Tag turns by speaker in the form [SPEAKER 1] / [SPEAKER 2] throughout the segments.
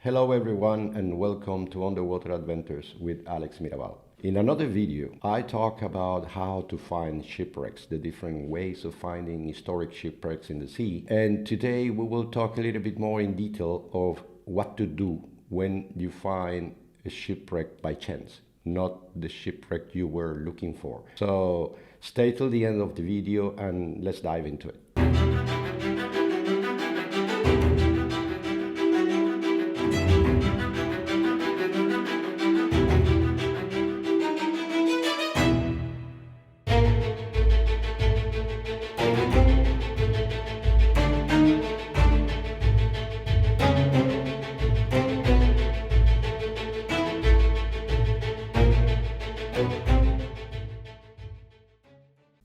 [SPEAKER 1] Hello everyone and welcome to Underwater Adventures with Alex Mirabal. In another video, I talk about how to find shipwrecks, the different ways of finding historic shipwrecks in the sea. And today we will talk a little bit more in detail of what to do when you find a shipwreck by chance, not the shipwreck you were looking for. So stay till the end of the video and let's dive into it.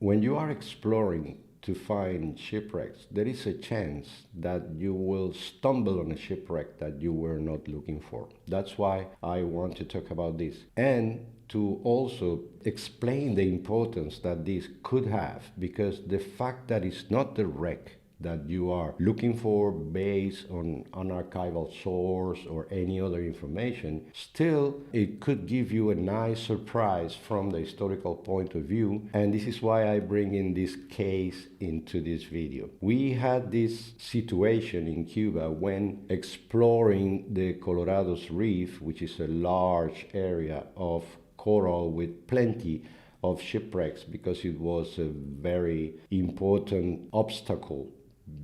[SPEAKER 1] When you are exploring to find shipwrecks, there is a chance that you will stumble on a shipwreck that you were not looking for. That's why I want to talk about this and to also explain the importance that this could have, because the fact that it's not the wreck that you are looking for based on an archival source or any other information, still it could give you a nice surprise from the historical point of view, and this is why I bring in this case into this video. We had this situation in Cuba when exploring the Colorado's Reef, which is a large area of coral with plenty of shipwrecks, because it was a very important obstacle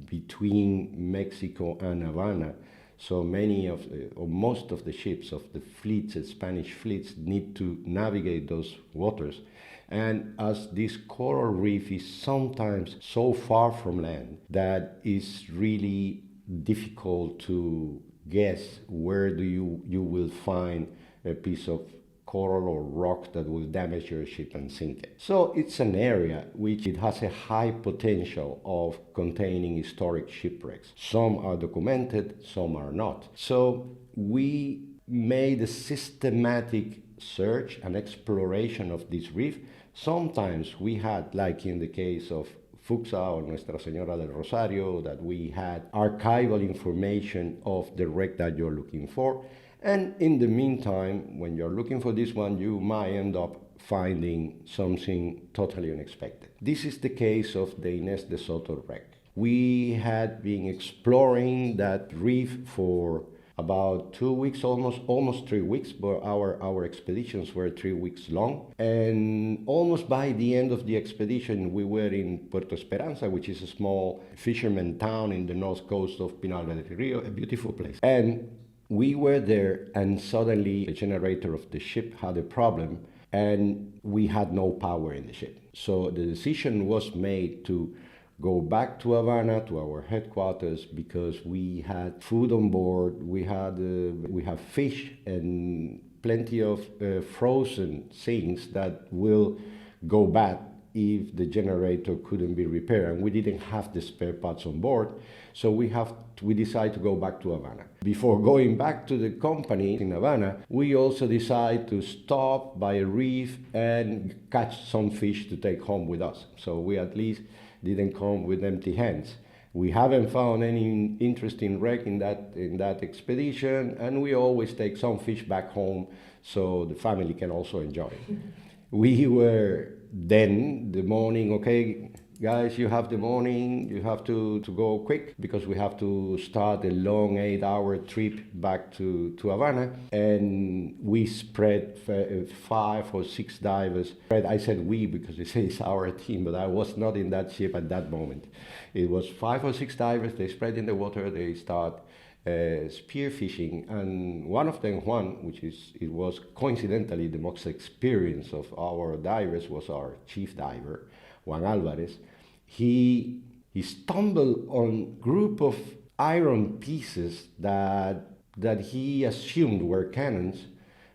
[SPEAKER 1] between Mexico and Havana. So many of or most of the ships of the fleets, the Spanish fleets, need to navigate those waters. And as this coral reef is sometimes so far from land that it's really difficult to guess where you will find a piece of coral or rock that will damage your ship and sink it. So it's an area which it has a high potential of containing historic shipwrecks. Some are documented, some are not. So we made a systematic search and exploration of this reef. Sometimes we had, like in the case of Fuxa or Nuestra Señora del Rosario, that we had archival information of the wreck that you're looking for. And in the meantime, when you're looking for this one, you might end up finding something totally unexpected. This is the case of the Inés de Soto wreck. We had been exploring that reef for about 2 weeks, almost 3 weeks, but our expeditions were 3 weeks long. And almost by the end of the expedition, we were in Puerto Esperanza, which is a small fisherman town in the north coast of Pinal del Rio, a beautiful place. And we were there, and suddenly the generator of the ship had a problem, and we had no power in the ship. So the decision was made to go back to Havana, to our headquarters, because we had food on board, we have fish and plenty of frozen things that will go bad if the generator couldn't be repaired, and we didn't have the spare parts on board. So we decided to go back to Havana. Before going back to the company in Havana, we also decided to stop by a reef and catch some fish to take home with us. So we at least didn't come with empty hands. We haven't found any interesting wreck in that expedition, and we always take some fish back home so the family can also enjoy it. We were then the morning, okay, guys, you have the morning, you have to go quick because we have to start a long 8-hour trip back to Havana. And we spread 5 or 6 divers. I said we because it's our team, but I was not in that ship at that moment. It was 5 or 6 divers. They spread in the water, they start spear fishing, and one of them, Juan, it was coincidentally the most experienced of our divers, was our chief diver, Juan Alvarez. He stumbled on a group of iron pieces that he assumed were cannons,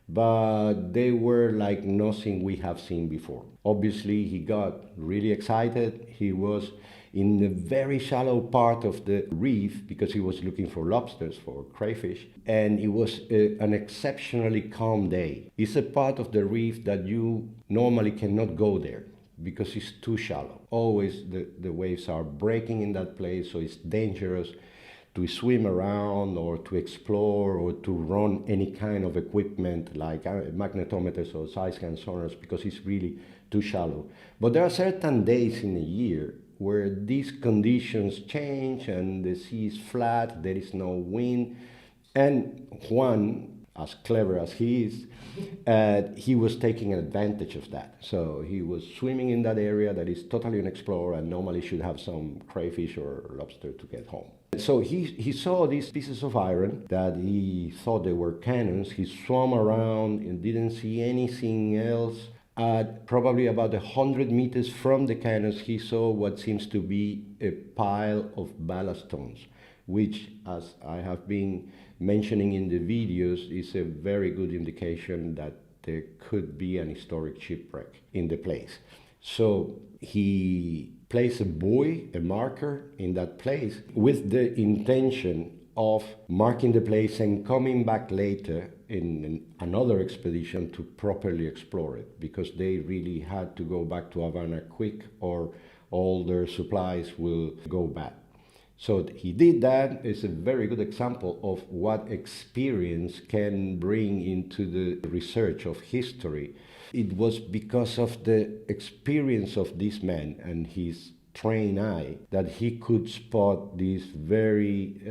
[SPEAKER 1] but they were like nothing we have seen before. Obviously, he got really excited. He was in a very shallow part of the reef because he was looking for lobsters, for crayfish, and it was an exceptionally calm day. It's a part of the reef that you normally cannot go there because it's too shallow. Always the waves are breaking in that place, so it's dangerous to swim around or to explore or to run any kind of equipment like magnetometers or side scan sonars, because it's really too shallow. But there are certain days in a year where these conditions change and the sea is flat, there is no wind, and Juan, as clever as he is, he was taking advantage of that. So he was swimming in that area that is totally unexplored and normally should have some crayfish or lobster to get home. So he saw these pieces of iron that he thought they were cannons. He swam around and didn't see anything else. At probably about 100 meters from the cannons, he saw what seems to be a pile of ballast stones, which, as I have been mentioning in the videos, is a very good indication that there could be an historic shipwreck in the place. So he placed a buoy, a marker in that place with the intention of marking the place and coming back later in another expedition to properly explore it, because they really had to go back to Havana quick or all their supplies will go bad. So he did that. It's a very good example of what experience can bring into the research of history. It was because of the experience of this man and his trained eye that he could spot these very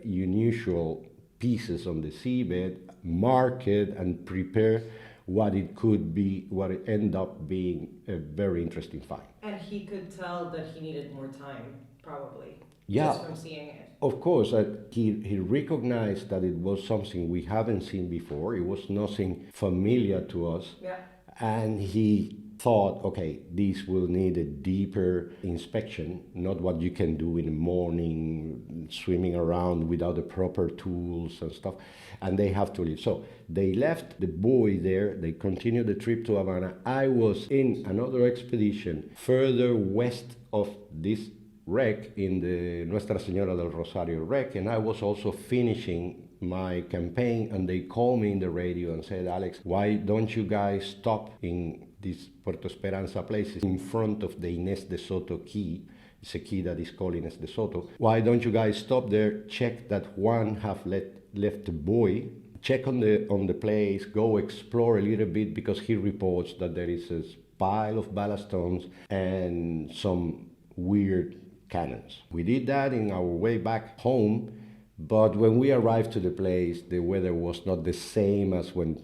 [SPEAKER 1] unusual pieces on the seabed, mark it and prepare what it could be, what it ended up being a very interesting find.
[SPEAKER 2] And he could tell that he needed more time, probably.
[SPEAKER 1] Yeah,
[SPEAKER 2] just from seeing it.
[SPEAKER 1] Of course, he recognized that it was something we haven't seen before. It was nothing familiar to us.
[SPEAKER 2] Yeah.
[SPEAKER 1] And he thought, okay, this will need a deeper inspection, not what you can do in the morning, swimming around without the proper tools and stuff. And they have to leave. So they left the buoy there. They continued the trip to Havana. I was in another expedition further west of this wreck, in the Nuestra Señora del Rosario wreck, and I was also finishing my campaign, and they called me in the radio and said, Alex, why don't you guys stop in this Puerto Esperanza place in front of the Inés de Soto key? It's a key that is called Inés de Soto. Why don't you guys stop there, check that Juan have left the buoy, check on the place, go explore a little bit, because he reports that there is a pile of ballast stones and some weird cannons. We did that in our way back home, but when we arrived to the place, the weather was not the same as when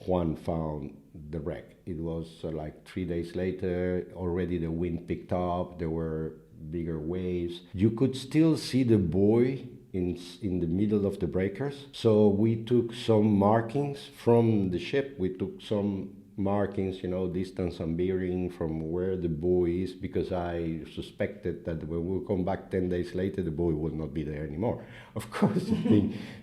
[SPEAKER 1] Juan found the wreck. It was like 3 days later, already the wind picked up, there were bigger waves. You could still see the buoy in the middle of the breakers. So we took some markings from the ship, we took some markings, distance and bearing from where the buoy is, because I suspected that when we come back 10 days later, the buoy will not be there anymore. Of course,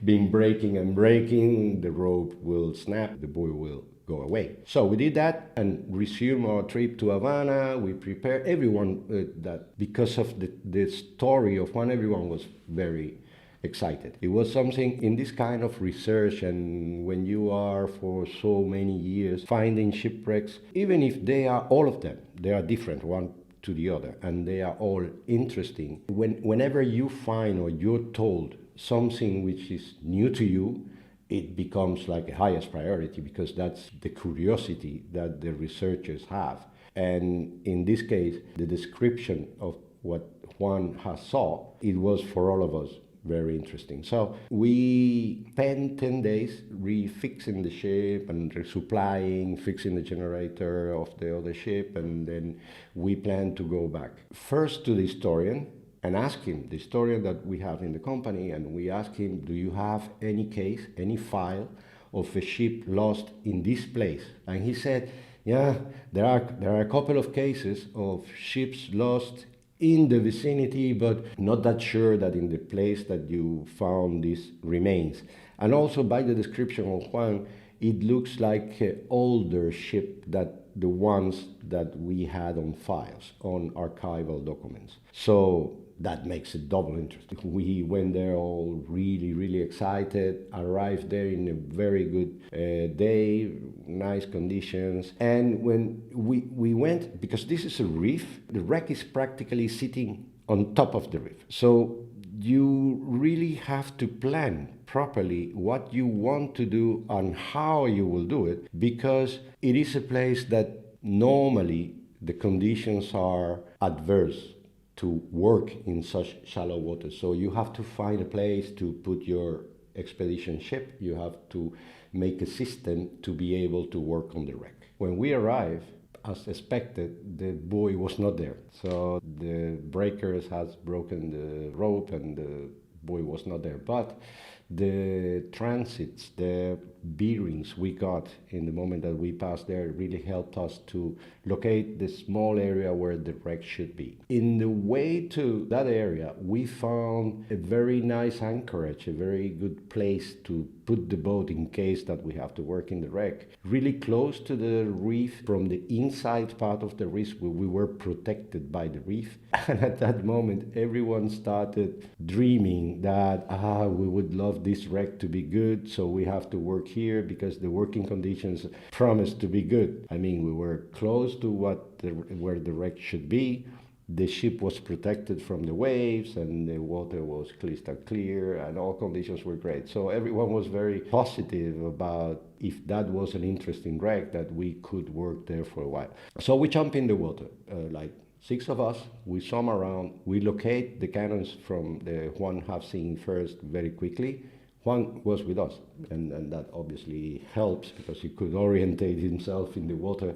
[SPEAKER 1] being breaking and breaking, the rope will snap, the buoy will go away. So we did that and resumed our trip to Havana. We prepared everyone that because of the story of Juan, everyone was very excited. It was something in this kind of research, and when you are for so many years finding shipwrecks, even if they are all of them, they are different one to the other, and they are all interesting. Whenever you find or you're told something which is new to you, it becomes like a highest priority, because that's the curiosity that the researchers have. And in this case, the description of what Juan has saw, it was for all of us very interesting. So we spent 10 days refixing the ship and resupplying, fixing the generator of the other ship, and then we planned to go back first to the historian and ask him, the historian that we have in the company, and we asked him, do you have any case, any file of a ship lost in this place? And he said, yeah, there are a couple of cases of ships lost in the vicinity, but not that sure that in the place that you found these remains. And also by the description of Juan, it looks like an older ship than the ones that we had on files, on archival documents. So that makes it double interesting. We went there all really, really excited, arrived there in a very good day, nice conditions. And when we went, because this is a reef, the wreck is practically sitting on top of the reef. So you really have to plan properly what you want to do and how you will do it, because it is a place that normally the conditions are adverse to work in such shallow water. So you have to find a place to put your expedition ship. You have to make a system to be able to work on the wreck. When we arrived, as expected, the buoy was not there. So the breakers has broken the rope and the buoy was not there. But the transits, the bearings we got in the moment that we passed there really helped us to locate the small area where the wreck should be. In the way to that area, we found a very nice anchorage, a very good place to put the boat in case that we have to work in the wreck. Really close to the reef, from the inside part of the reef, where we were protected by the reef. And at that moment, everyone started dreaming that, we would love this wreck to be good, so we have to work here because the working conditions promised to be good. I mean, we were close to where the wreck should be. The ship was protected from the waves and the water was crystal clear and all conditions were great. So everyone was very positive about if that was an interesting wreck that we could work there for a while. So we jump in the water, like 6 of us, we swim around, we locate the cannons from the Juan have seen first very quickly. Juan was with us, and that obviously helps because he could orientate himself in the water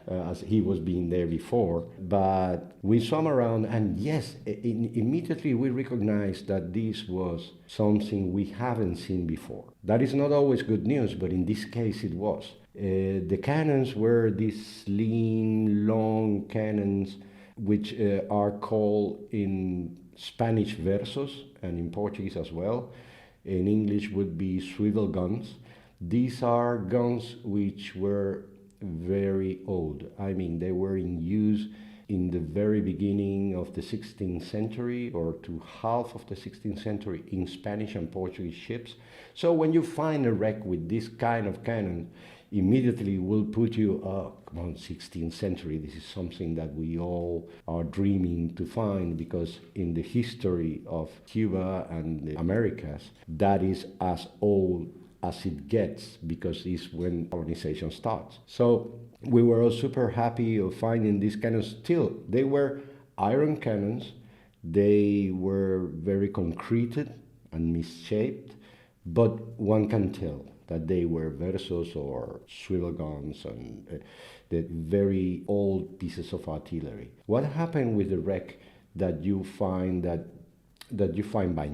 [SPEAKER 1] as he was being there before. But we swam around, and yes, immediately we recognized that this was something we haven't seen before. That is not always good news, but in this case it was. The cannons were these lean, long cannons, which are called in Spanish versos and in Portuguese as well. In English would be swivel guns. These are guns which were very old. I mean, they were in use in the very beginning of the 16th century or to half of the 16th century in Spanish and Portuguese ships. So when you find a wreck with this kind of cannon, immediately will put you, come on, 16th century. This is something that we all are dreaming to find, because in the history of Cuba and the Americas, that is as old as it gets, because it's when colonization starts. So we were all super happy of finding these cannons. Still, they were iron cannons. They were very concreted and misshaped, but one can tell that they were versos or swivel guns and the very old pieces of artillery. What happened with the wreck that you find by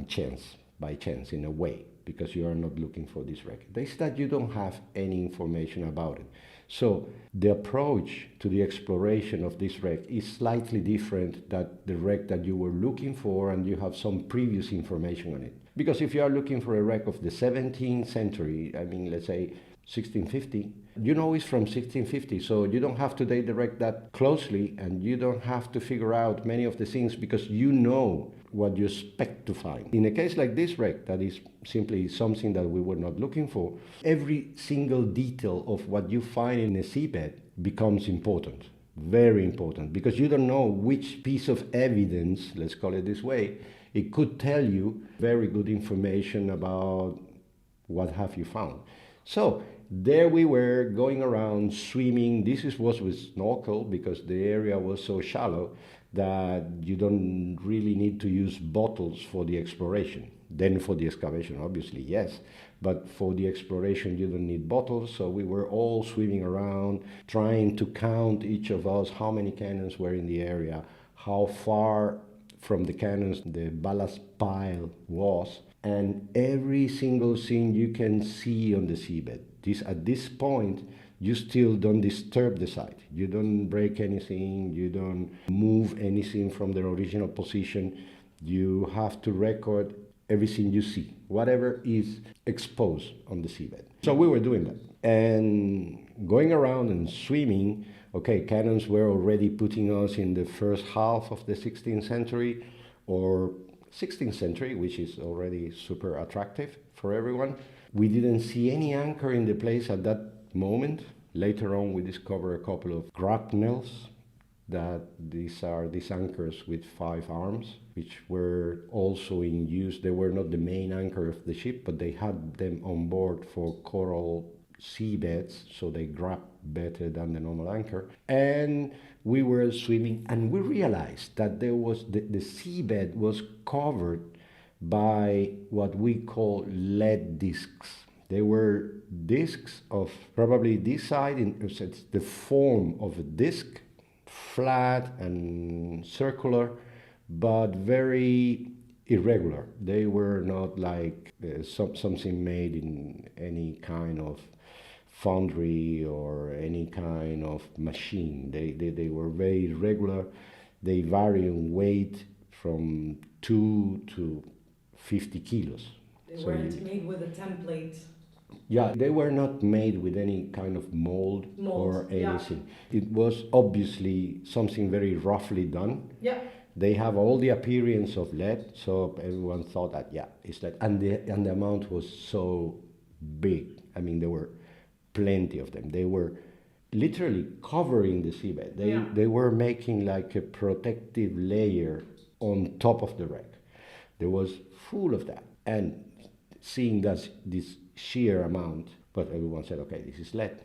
[SPEAKER 1] chance in a way, because you are not looking for this wreck? Is that you don't have any information about it. So the approach to the exploration of this wreck is slightly different than the wreck that you were looking for and you have some previous information on it. Because if you are looking for a wreck of the 17th century, I mean, let's say 1650, you know it's from 1650, so you don't have to date the wreck that closely and you don't have to figure out many of the things because you know what you expect to find. In a case like this wreck, that is simply something that we were not looking for, every single detail of what you find in a seabed becomes important, very important, because you don't know which piece of evidence, let's call it this way, it could tell you very good information about what have you found. So there we were going around swimming. This was with snorkel because the area was so shallow that you don't really need to use bottles for the exploration. Then for the excavation, obviously, yes. But for the exploration, you don't need bottles. So we were all swimming around, trying to count each of us how many cannons were in the area, how far from the cannons the ballast pile was, and every single thing you can see on the seabed. At this point, you still don't disturb the site. You don't break anything, you don't move anything from their original position. You have to record everything you see, whatever is exposed on the seabed. So we were doing that. And going around and swimming, okay, cannons were already putting us in the first half of the 16th century or 16th century, which is already super attractive for everyone. We didn't see any anchor in the place at that moment. Later on, we discovered a couple of grapnels, that these are these anchors with 5 arms, which were also in use. They were not the main anchor of the ship, but they had them on board for coral seabeds, so they grab better than the normal anchor. And we were swimming, and we realized that there was the seabed was covered by what we call lead discs. They were discs of probably this side, it's the form of a disc, flat and circular, but very irregular. They were not like something made in any kind of foundry or any kind of machine. They were very irregular. They vary in weight from 2 to 50 kilos.
[SPEAKER 2] They weren't made with a template.
[SPEAKER 1] Yeah, they were not made with any kind of mold or anything. Yeah. It was obviously something very roughly done.
[SPEAKER 2] Yeah.
[SPEAKER 1] They have all the appearance of lead, so everyone thought that, yeah, it's lead. And the amount was so big. I mean, there were plenty of them. They were literally covering the seabed. They were making like a protective layer on top of the wreck. There was full of that. And seeing that this sheer amount, but everyone said, okay, this is lead.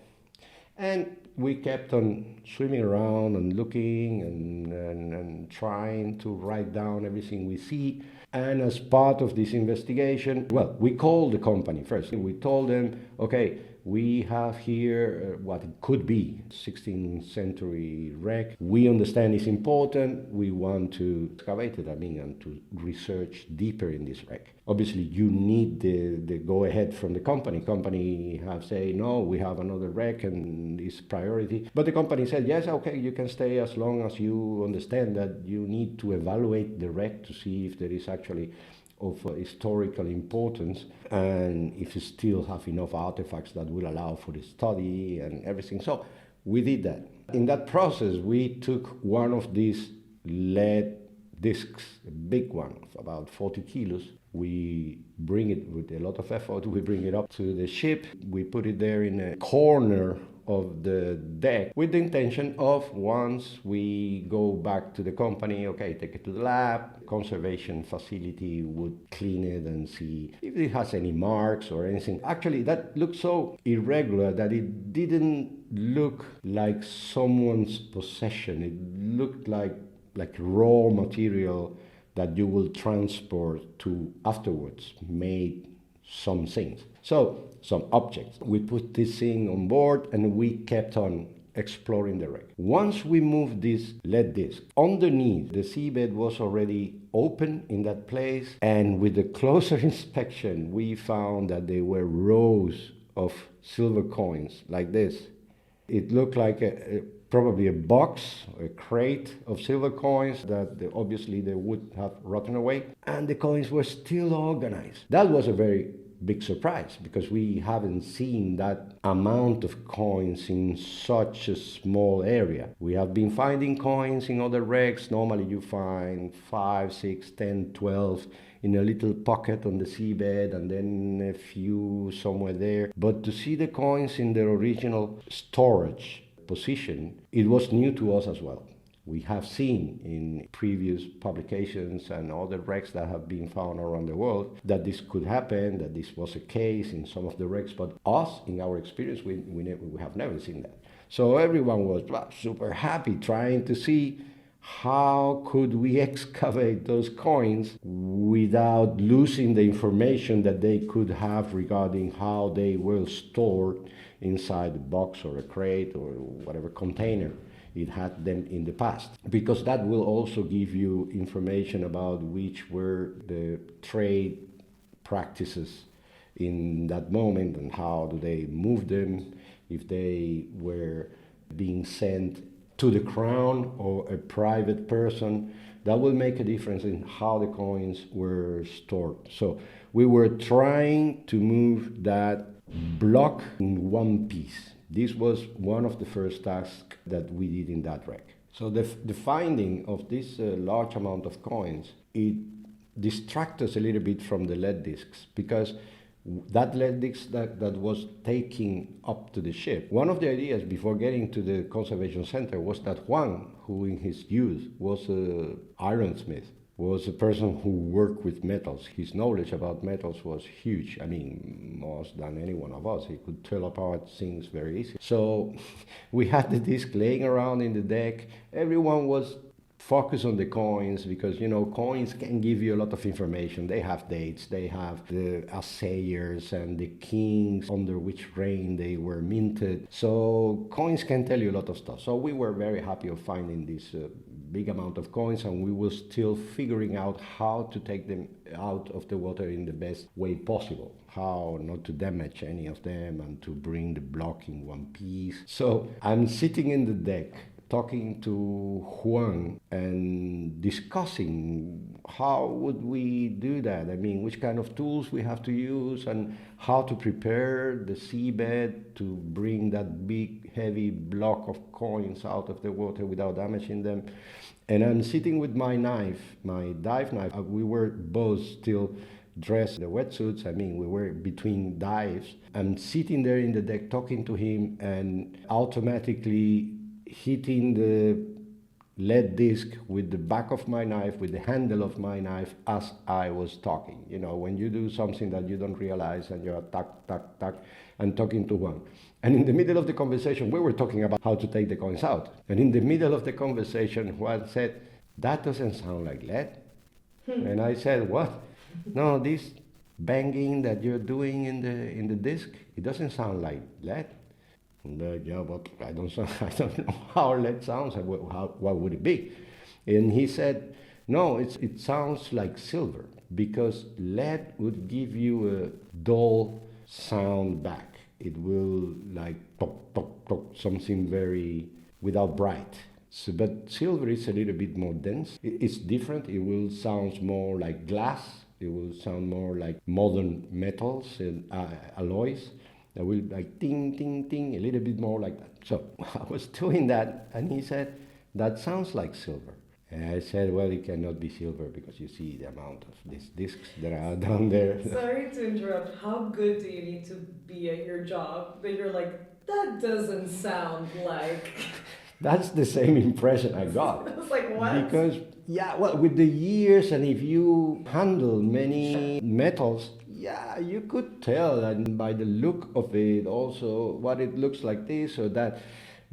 [SPEAKER 1] And we kept on swimming around and looking and trying to write down everything we see. And as part of this investigation, well, we called the company first. We told them, okay, we have here what it could be 16th century wreck. We understand it's important. We want to excavate it, and to research deeper in this wreck. Obviously, you need the go-ahead from the company. Company have say, no, we have another wreck and it's priority. But the company said, yes, okay, you can stay as long as you understand that you need to evaluate the wreck to see if there is actually of historical importance and if you still have enough artifacts that will allow for the study and everything. So we did that. In that process, we took one of these lead discs, a big one of about 40 kilos. We bring it with a lot of effort. We bring it up to the ship. We put it there in a corner of the deck with the intention of, once we go back to the company, okay, take it to the lab, conservation facility would clean it and see if it has any marks or anything. Actually, that looked so irregular that it didn't look like someone's possession. It looked like raw material that you will transport to afterwards, made some things. So, some objects. We put this thing on board and we kept on exploring the wreck. Once we moved this lead disc, underneath the seabed was already open in that place, and with a closer inspection we found that there were rows of silver coins like this. It looked like probably a box, a crate of silver coins that obviously they would have rotten away, and the coins were still organized. That was a very big surprise because we haven't seen that amount of coins in such a small area. We have been finding coins in other wrecks. Normally you find 5, 6, 10, 12 in a little pocket on the seabed and then a few somewhere there. But to see the coins in their original storage position, it was new to us as well. We have seen in previous publications and other wrecks that have been found around the world that this could happen, that this was a case in some of the wrecks, but us, in our experience, we have never seen that. So everyone was super happy trying to see how could we excavate those coins without losing the information that they could have regarding how they were stored inside a box or a crate or whatever container it had them in the past, because that will also give you information about which were the trade practices in that moment and how do they move them, if they were being sent to the crown or a private person. That will make a difference in how the coins were stored. So we were trying to move that block in one piece. This was one of the first tasks that we did in that wreck. So the finding of this large amount of coins, it distracts us a little bit from the lead discs, because that lead disc that was taking up to the ship. One of the ideas before getting to the conservation center was that Juan, who in his youth was an ironsmith, was a person who worked with metals. His knowledge about metals was huge. I mean, more than any one of us. He could tell apart things very easy. So we had the disc laying around in the deck. Everyone was focused on the coins because, you know, coins can give you a lot of information. They have dates, they have the assayers and the kings under which reign they were minted. So coins can tell you a lot of stuff. So we were very happy of finding this big amount of coins, and we were still figuring out how to take them out of the water in the best way possible, how not to damage any of them and to bring the block in one piece. So I'm sitting in the deck talking to Juan and discussing how would we do that. I mean, which kind of tools we have to use and how to prepare the seabed to bring that big heavy block of coins out of the water without damaging them. And I'm sitting with my knife, my dive knife. We were both still dressed in the wetsuits. I mean, we were between dives. I'm sitting there in the deck talking to him and automatically hitting the lead disc with the back of my knife, with the handle of my knife as I was talking. You know, when you do something that you don't realize and you're tuck, tuck, tuck, and talking to one. And in the middle of the conversation, we were talking about how to take the coins out. And in the middle of the conversation, Juan said, "That doesn't sound like lead." And I said, "What?" "No, this banging that you're doing in the disc, it doesn't sound like lead." Yeah, but I don't know how lead sounds. What would it be? And he said, "No, it sounds like silver, because lead would give you a dull sound back. It will like talk, talk, talk, something very without bright. So, but silver is a little bit more dense. It's different. It will sound more like glass. It will sound more like modern metals and alloys. That will like ting, ting, ting, a little bit more like that." So I was doing that, and he said, "That sounds like silver." And I said, "Well, it cannot be silver because you see the amount of these discs that are down there."
[SPEAKER 2] Sorry to interrupt. How good do you need to be at your job that you're like, that doesn't sound like...
[SPEAKER 1] That's the same impression I got.
[SPEAKER 2] I was like, what?
[SPEAKER 1] Because, yeah, well, with the years, and if you handle many metals, yeah, you could tell, and by the look of it also, what it looks like this or that.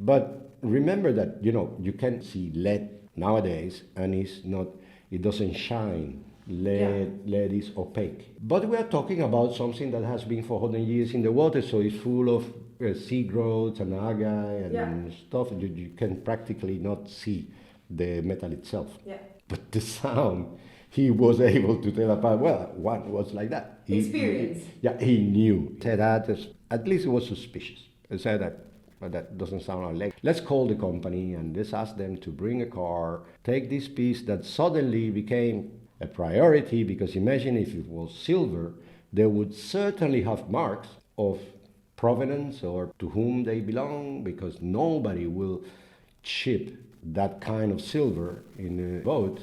[SPEAKER 1] But remember that, you know, you can see lead nowadays, and it doesn't shine. Lead is opaque. But we are talking about something that has been for 100 years in the water, so it's full of sea growths and algae and stuff. You can practically not see the metal itself.
[SPEAKER 2] Yeah.
[SPEAKER 1] But the sound, he was able to tell apart. Well, one was like that.
[SPEAKER 2] Experience.
[SPEAKER 1] He knew. He said that, at least it was suspicious. He said that, but that doesn't sound like. Let's call the company and let's ask them to bring a car, take this piece that suddenly became a priority, because imagine if it was silver, they would certainly have marks of provenance or to whom they belong, because nobody will ship that kind of silver in a boat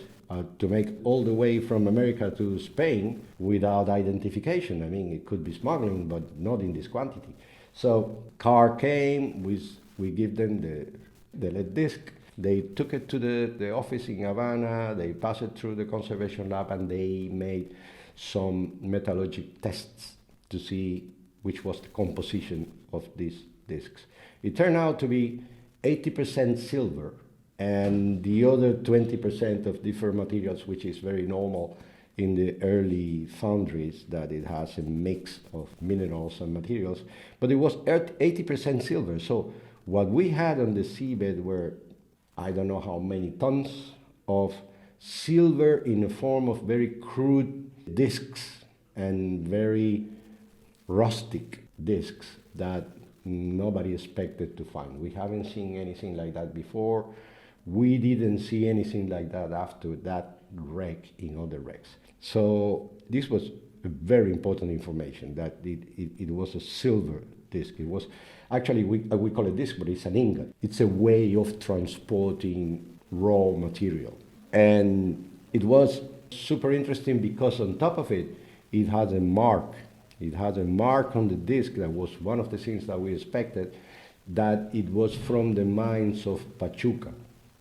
[SPEAKER 1] to make all the way from America to Spain without identification. I mean, it could be smuggling, but not in this quantity. So car came, we give them the lead disc. They took it to the office in Havana, they passed it through the conservation lab, and they made some metallurgic tests to see which was the composition of these discs. It turned out to be 80% silver and the other 20% of different materials, which is very normal in the early foundries, that it has a mix of minerals and materials, but it was 80% silver. So what we had on the seabed were, I don't know how many tons of silver in the form of very crude discs and very rustic discs that nobody expected to find. We haven't seen anything like that before. We didn't see anything like that after that wreck in other wrecks. So this was a very important information, that it was a silver disc. It was actually, we call it disc, but it's an ingot. It's a way of transporting raw material. And it was super interesting because on top of it, it had a mark It has a mark on the disc that was one of the things that we expected, that it was from the mines of Pachuca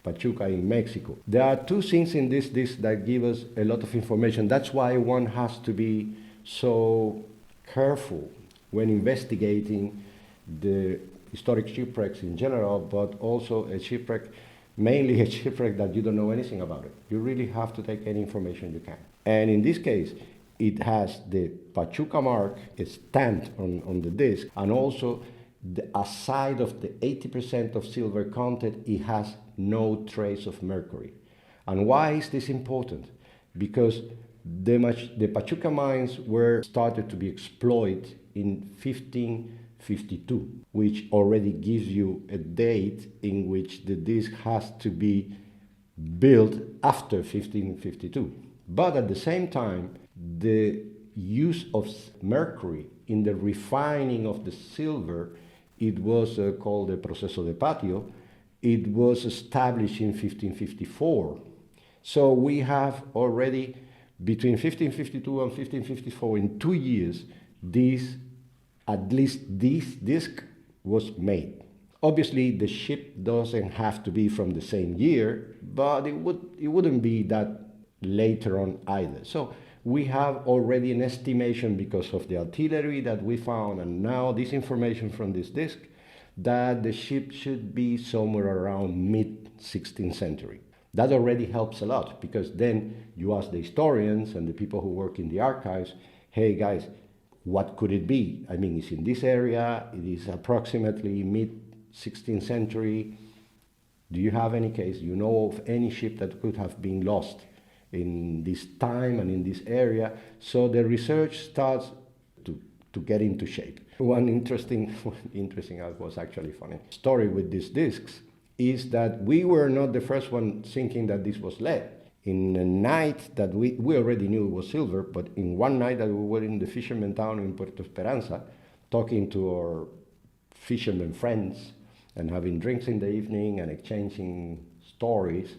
[SPEAKER 1] in Mexico. There are two things in this disc that give us a lot of information. That's why one has to be so careful when investigating the historic shipwrecks in general, but also a shipwreck, mainly a shipwreck that you don't know anything about it. You really have to take any information you can. And in this case, it has the Pachuca mark stamped on the disc, and also aside of the 80% of silver content, it has no trace of mercury. And why is this important? Because the Pachuca mines were started to be exploited in 1552, which already gives you a date in which the disc has to be built after 1552. But at the same time, the use of mercury in the refining of the silver, it was called the Proceso de Patio. It was established in 1554. So we have already, between 1552 and 1554, in 2 years, at least this disc was made. Obviously, the ship doesn't have to be from the same year, but it wouldn't be that later on either. So we have already an estimation, because of the artillery that we found and now this information from this disc, that the ship should be somewhere around mid-16th century. That already helps a lot, because then you ask the historians and the people who work in the archives, hey guys, what could it be? I mean, it's in this area, it is approximately mid-16th century. Do you have any case, you know of any ship that could have been lost in this time and in this area? So the research starts to get into shape. One interesting, was actually funny, story with these discs is that we were not the first one thinking that this was lead. In a night that we already knew it was silver, but in one night that we were in the fisherman town in Puerto Esperanza, talking to our fishermen friends and having drinks in the evening and exchanging stories,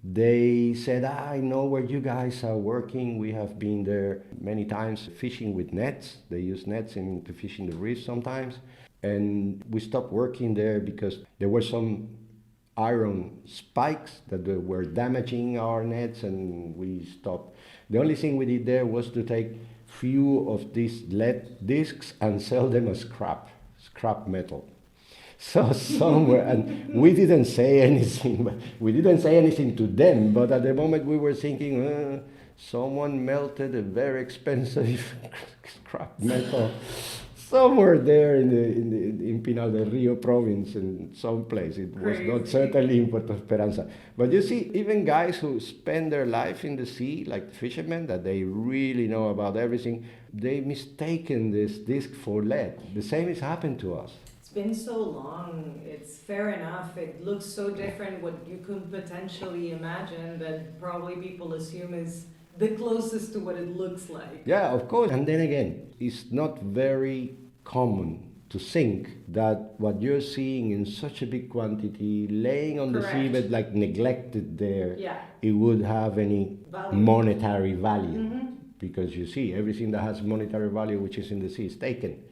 [SPEAKER 1] they said, I know where you guys are working. We have been there many times fishing with nets. They use nets to fish in the reef sometimes. And we stopped working there because there were some iron spikes that were damaging our nets, and we stopped. The only thing we did there was to take few of these lead discs and sell them as scrap metal. So somewhere, and we didn't say anything, to them, but at the moment we were thinking, someone melted a very expensive scrap metal somewhere there in Pinar del Rio province, in some place. It was not certainly in Puerto Esperanza. But you see, even guys who spend their life in the sea, like fishermen, that they really know about everything, they mistaken this disc for lead. The same has happened to us.
[SPEAKER 2] It's been so long, it's fair enough. It looks so different what you could potentially imagine, that probably people assume is the closest to what it looks like.
[SPEAKER 1] Yeah, of course. And then again, it's not very common to think that what you're seeing in such a big quantity, laying on the seabed, like neglected there, it would have any monetary value. Mm-hmm. Because you see, everything that has monetary value, which is in the sea, is taken.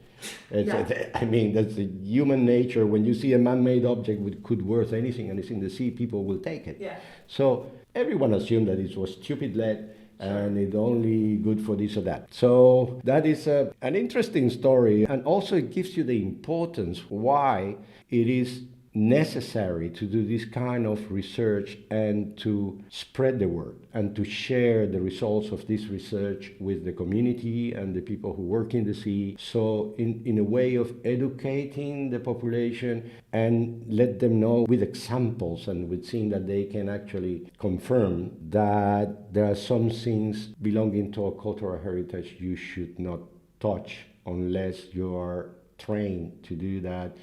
[SPEAKER 1] I mean, that's the human nature. When you see a man-made object which could worth anything and it's in the sea, people will take it. Yeah. So everyone assumed that it was stupid lead, and it's only good for this or that. So that is an interesting story, and also it gives you the importance why it is necessary to do this kind of research and to spread the word and to share the results of this research with the community and the people who work in the sea. So in a way of educating the population and let them know with examples and with things that they can actually confirm that there are some things belonging to a cultural heritage you should not touch unless you are trained to do that,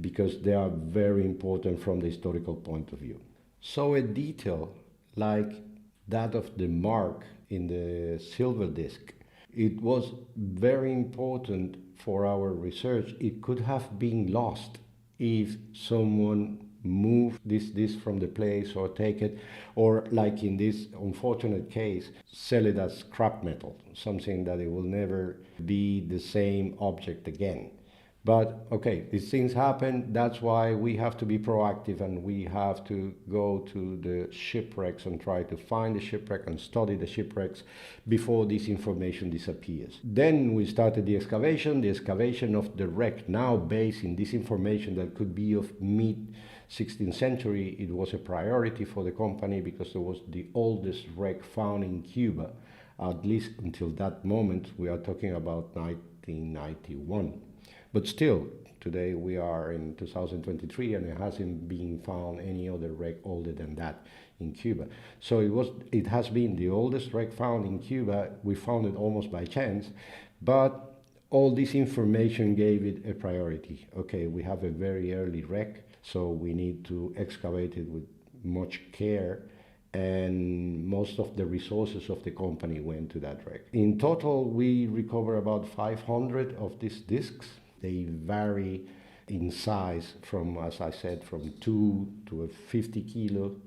[SPEAKER 1] because they are very important from the historical point of view. So a detail like that of the mark in the silver disc, it was very important for our research. It could have been lost if someone move this from the place or take it, or like in this unfortunate case, sell it as scrap metal, something that it will never be the same object again. But okay, these things happen. That's why we have to be proactive, and we have to go to the shipwrecks and try to find the shipwreck and study the shipwrecks before this information disappears. Then we started the excavation of the wreck, now based in this information that could be of mid-16th century. It was a priority for the company because it was the oldest wreck found in Cuba, at least until that moment. We are talking about 1991. But still, today we are in 2023, and it hasn't been found any other wreck older than that in Cuba. So it has been the oldest wreck found in Cuba. We found it almost by chance, but all this information gave it a priority. Okay, we have a very early wreck, so we need to excavate it with much care, and most of the resources of the company went to that wreck. In total, we recover about 500 of these discs. They vary in size from, as I said, from 2 to 50 kilo.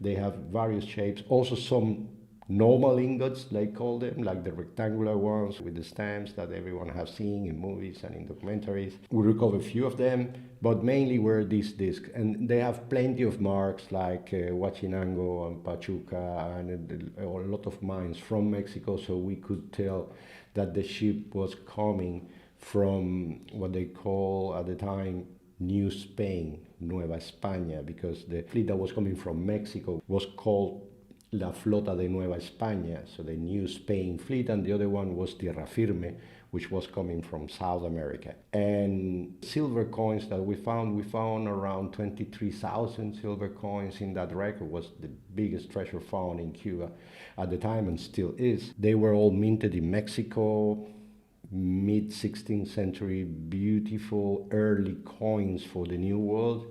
[SPEAKER 1] They have various shapes. Also some normal ingots, they call them, like the rectangular ones with the stamps that everyone has seen in movies and in documentaries. We recover a few of them, but mainly were these discs. And they have plenty of marks like Huachinango and Pachuca and a lot of mines from Mexico, so we could tell that the ship was coming from what they call at the time New Spain, Nueva España, because the fleet that was coming from Mexico was called La Flota de Nueva España, so the New Spain fleet, and the other one was Tierra Firme, which was coming from South America. And silver coins that we found around 23,000 silver coins in that wreck. It was the biggest treasure found in Cuba at the time and still is. They were all minted in Mexico, mid-16th century, beautiful early coins for the New World.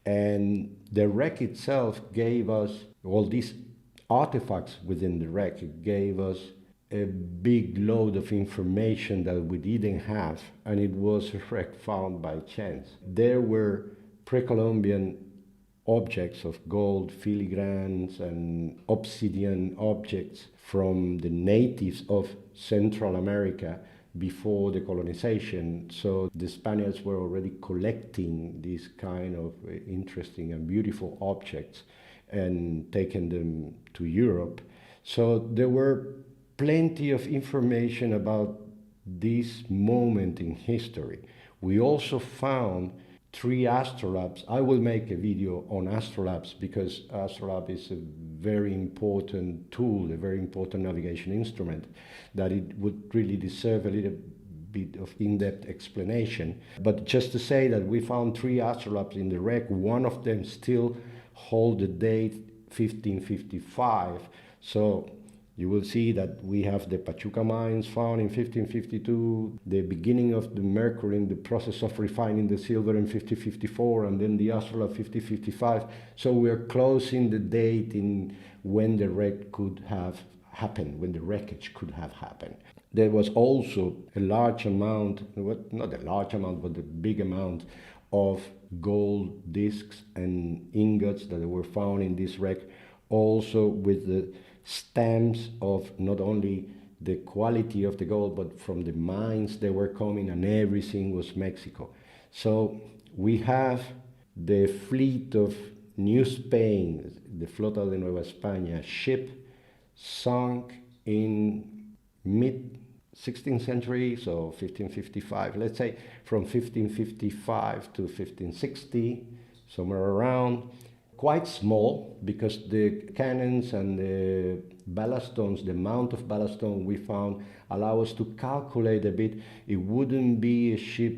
[SPEAKER 1] And the wreck itself gave us all these artifacts within the wreck. It gave us a big load of information that we didn't have, and it was a wreck found by chance. There were pre-Columbian objects of gold, filigrans, and obsidian objects from the natives of Central America before the colonization. So the Spaniards were already collecting these kind of interesting and beautiful objects and taking them to Europe. So there were plenty of information about this moment in history. We also found 3 astrolabes. I will make a video on astrolabes because astrolabe is a very important tool, a very important navigation instrument that it would really deserve a little bit of in-depth explanation. But just to say that we found 3 astrolabes in the wreck. One of them still hold the date 1555. So you will see that we have the Pachuca mines found in 1552, the beginning of the mercury in the process of refining the silver in 1554, and then the astrolabe 1555. So we're closing the date in when the wreck could have happened, when the wreckage could have happened. There was also a large amount, not a large amount, but a big amount of gold discs and ingots that were found in this wreck, also with the stamps of not only the quality of the gold, but from the mines they were coming, and everything was Mexico. So we have the fleet of New Spain, the Flota de Nueva España ship, sunk in mid-16th century, so 1555, let's say from 1555 to 1560, somewhere around. Quite small, because the cannons and the ballast stones, the amount of ballast stone we found, allow us to calculate a bit. It wouldn't be a ship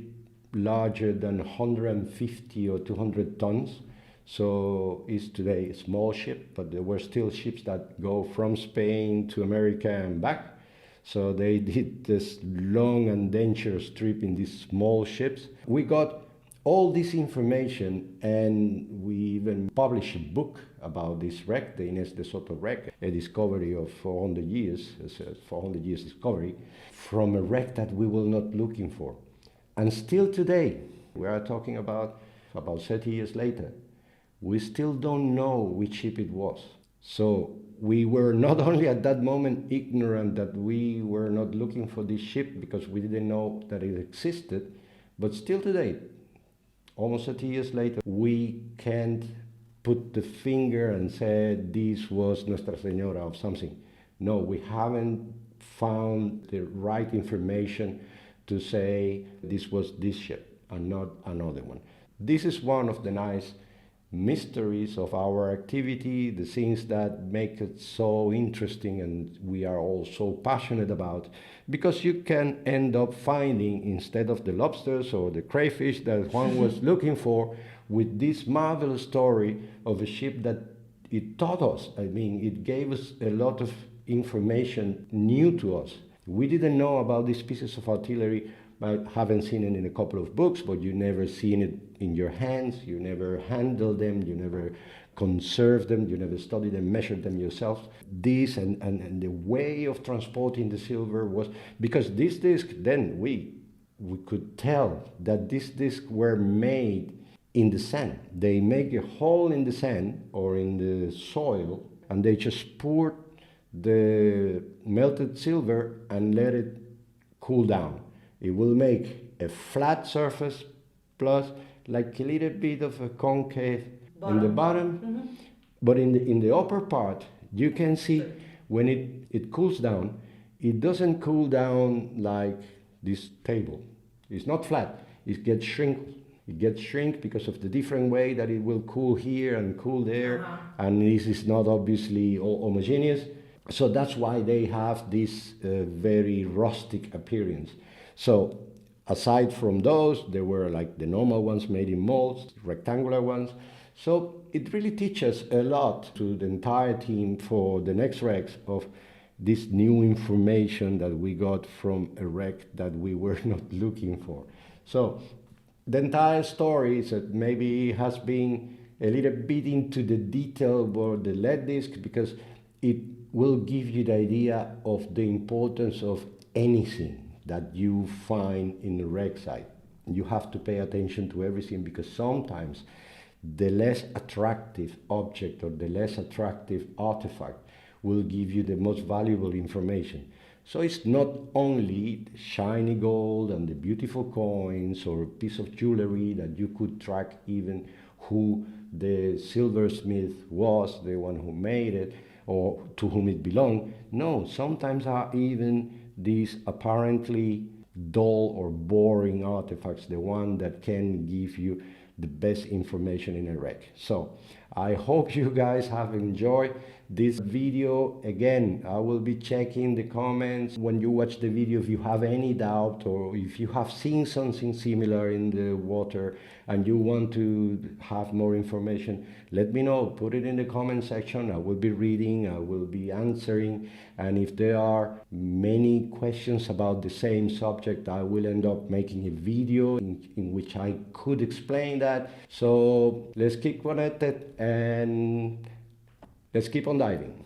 [SPEAKER 1] larger than 150 or 200 tons. So it's today a small ship, but there were still ships that go from Spain to America and back. So they did this long and dangerous trip in these small ships. We got all this information, and we even published a book about this wreck, the Inés de Soto wreck, a discovery of 400 years, a 400 years discovery, from a wreck that we were not looking for. And still today, we are talking about 30 years later, we still don't know which ship it was. So we were not only at that moment ignorant that we were not looking for this ship because we didn't know that it existed, but still today, almost 30 years later, we can't put the finger and say this was Nuestra Señora or something. No, we haven't found the right information to say this was this ship and not another one. This is one of the nice mysteries of our activity, the things that make it so interesting and we are all so passionate about, because you can end up finding, instead of the lobsters or the crayfish that Juan was looking for, with this marvelous story of a ship that it taught us. I mean, it gave us a lot of information new to us. We didn't know about these pieces of artillery. I haven't seen it in a couple of books, but you never seen it in your hands, you never handled them, you never conserved them, you never studied them, measured them yourself. This and the way of transporting the silver was, because this disc, then we could tell that these discs were made in the sand. They make a hole in the sand or in the soil, and they just poured the melted silver and let it cool down. It will make a flat surface plus like a little bit of a concave in the bottom. Mm-hmm. But in the upper part, you can see when it cools down, it doesn't cool down like this table. It's not flat. It gets shrink. It gets shrink because of the different way that it will cool here and cool there. Uh-huh. And this is not obviously homogeneous. So that's why they have this very rustic appearance. So aside from those, there were like the normal ones made in molds, rectangular ones. So it really teaches a lot to the entire team for the next wrecks of this new information that we got from a wreck that we were not looking for. So the entire story is that maybe has been a little bit into the detail about the lead disc, because it will give you the idea of the importance of anything that you find in the wreck site. You have to pay attention to everything, because sometimes the less attractive object or the less attractive artifact will give you the most valuable information. So it's not only shiny gold and the beautiful coins or a piece of jewelry that you could track even who the silversmith was, the one who made it, or to whom it belonged. No, sometimes are even these apparently dull or boring artifacts, the one that can give you the best information in a wreck. So I hope you guys have enjoyed this video. Again, I will be checking the comments when you watch the video. If you have any doubt or if you have seen something similar in the water and you want to have more information, let me know. Put it in the comment section. I will be reading, I will be answering. And if there are many questions about the same subject, I will end up making a video in which I could explain that. So let's keep connected and let's keep on diving.